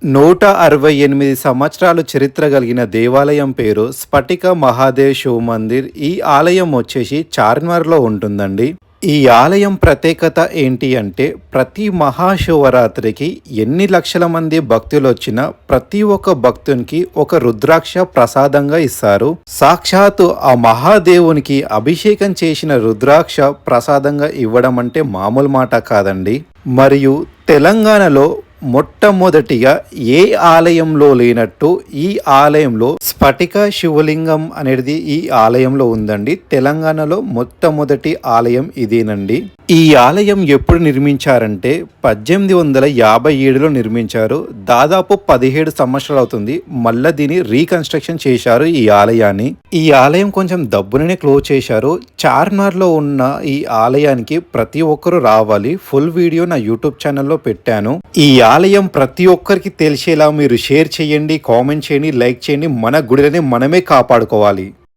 168 సంవత్సరాలు చరిత్ర కలిగిన దేవాలయం పేరు స్ఫటిక మహాదేవ్ శివ మందిర్. ఈ ఆలయం వచ్చేసి చార్మినార్లో ఉంటుందండి. ఈ ఆలయం ప్రత్యేకత ఏంటి అంటే ప్రతి మహాశివరాత్రికి ఎన్ని లక్షల మంది భక్తులు వచ్చినా ప్రతి ఒక్క భక్తునికి ఒక రుద్రాక్ష ప్రసాదంగా ఇస్తారు. సాక్షాత్తు ఆ మహాదేవునికి అభిషేకం చేసిన రుద్రాక్ష ప్రసాదంగా ఇవ్వడం అంటే మామూలు మాట కాదండి. మరియు తెలంగాణలో మొట్టమొదటిగా ఏ ఆలయంలో లేనట్టు ఈ ఆలయంలో స్ఫటిక శివలింగం అనేది ఈ ఆలయంలో ఉందండి. తెలంగాణలో మొట్టమొదటి ఆలయం ఇదేనండి. ఈ ఆలయం ఎప్పుడు నిర్మించారంటే 1857లో నిర్మించారు. దాదాపు 17 సంవత్సరాలు అవుతుంది. మళ్ళీ దీన్ని రీకన్స్ట్రక్షన్ చేశారు ఈ ఆలయాన్ని. ఈ ఆలయం కొంచెం దబ్బుననే క్లోజ్ చేశారు. చార్మినార్లో ఉన్న ఈ ఆలయానికి ప్రతి ఒక్కరు రావాలి. ఫుల్ వీడియో నా యూట్యూబ్ ఛానల్లో పెట్టాను. ఈ ఆలయం ప్రతి ఒక్కరికి తెలిసేలా మీరు షేర్ చేయండి, కామెంట్ చేయండి, లైక్ చేయండి. మన గుడిని మనమే కాపాడుకోవాలి.